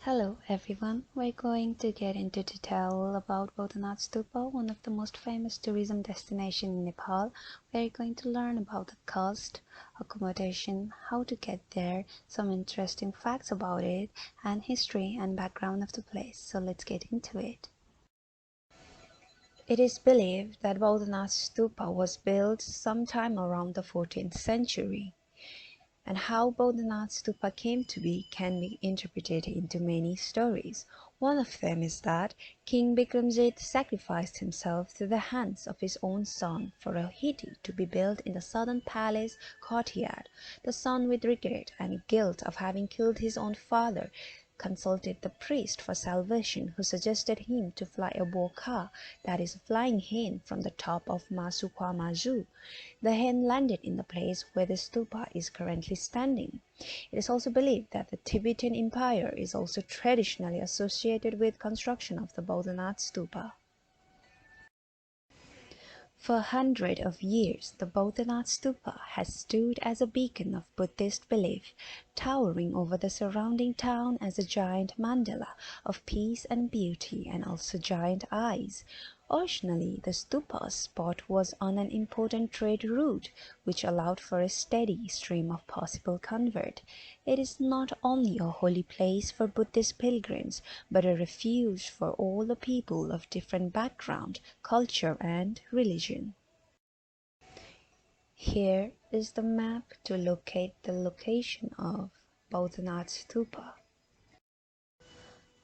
Hello everyone, we're going to get into detail about Boudhanath Stupa, one of the most famous tourism destinations in Nepal. We're going to learn about the cost, accommodation, how to get there, some interesting facts about it, and history and background of the place. So let's get into it. It is believed that Boudhanath Stupa was built sometime around the 14th century. And how Boudhanath Stupa came to be can be interpreted into many stories. One of them is that King Bikramjit sacrificed himself to the hands of his own son for a Hiti to be built in the southern palace courtyard. The son, with regret and guilt of having killed his own father, consulted the priest for salvation, who suggested him to fly a boka, that is a flying hen, from the top of Masukwa Maju. The hen landed in the place where the stupa is currently standing. It is also believed that the Tibetan Empire is also traditionally associated with construction of the Boudhanath Stupa. For hundreds of years, the Boudhanath Stupa has stood as a beacon of Buddhist belief, towering over the surrounding town as a giant mandala of peace and beauty, and also giant eyes. Originally, the stupa's spot was on an important trade route, which allowed for a steady stream of possible convert. It is not only a holy place for Buddhist pilgrims, but a refuge for all the people of different background, culture, and religion. Here is the map to locate the location of Boudhanath Stupa.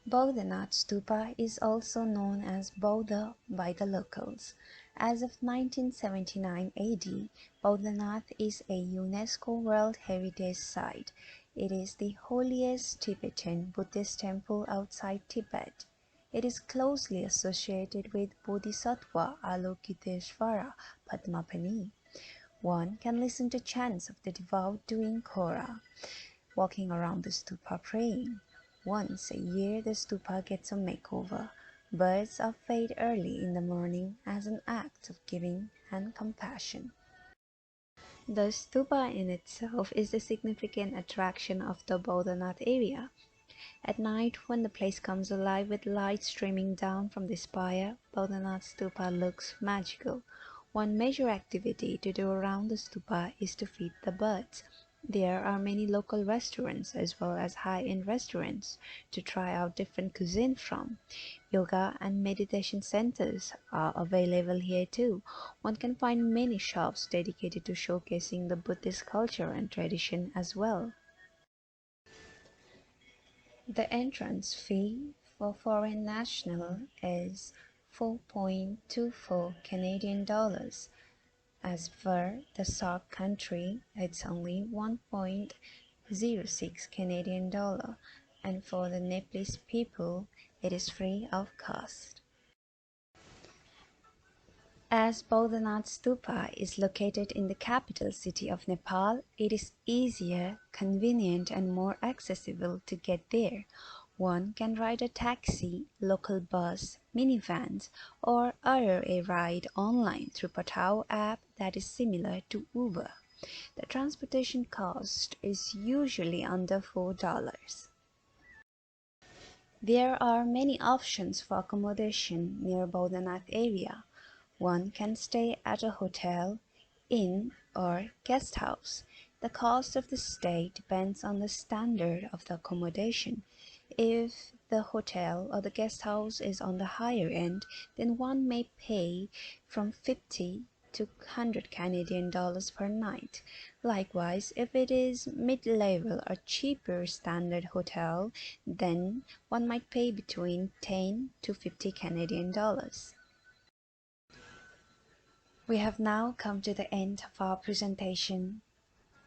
Boudhanath Stupa is also known as Bouddha by the locals. As of 1979 AD, Boudhanath is a UNESCO World Heritage Site. It is the holiest Tibetan Buddhist temple outside Tibet. It is closely associated with Bodhisattva Avalokiteshvara Padmapani. One can listen to chants of the devout doing Kora, walking around the stupa praying. Once a year the stupa gets a makeover. Birds are fed early in the morning as an act of giving and compassion. The stupa in itself is the significant attraction of the Boudhanath area. At night, when the place comes alive with light streaming down from the spire, Boudhanath Stupa looks magical. One major activity to do around the stupa is to feed the birds. There are many local restaurants as well as high-end restaurants to try out different cuisine from. Yoga and meditation centers are available here too. One can find many shops dedicated to showcasing the Buddhist culture and tradition as well. The entrance fee for foreign national is 4.24 Canadian dollars. As for the SAARC country, it's only 1.06 Canadian dollar, and for the Nepalese people, it is free of cost. As Boudhanath Stupa is located in the capital city of Nepal, it is easier, convenient, and more accessible to get there. One can ride a taxi, local bus, minivans, or order a ride online through Patao app that is similar to Uber. The transportation cost is usually under $4. There are many options for accommodation near Boudhanath area. One can stay at a hotel, inn, or guest house. The cost of the stay depends on the standard of the accommodation. If the hotel or the guest house is on the higher end, then one may pay from 50 to 100 Canadian dollars per night. Likewise, if it is mid-level or cheaper standard hotel, then one might pay between 10 to 50 Canadian dollars. We have now come to the end of our presentation.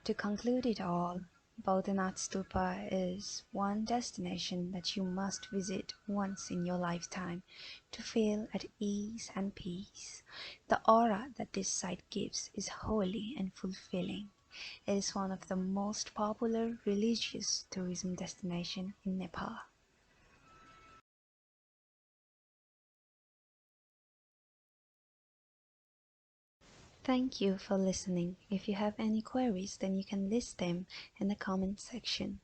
To conclude it all, Boudhanath Stupa is one destination that you must visit once in your lifetime to feel at ease and peace. The aura that this site gives is holy and fulfilling. It is one of the most popular religious tourism destinations in Nepal. Thank you for listening. If you have any queries, then you can list them in the comment section.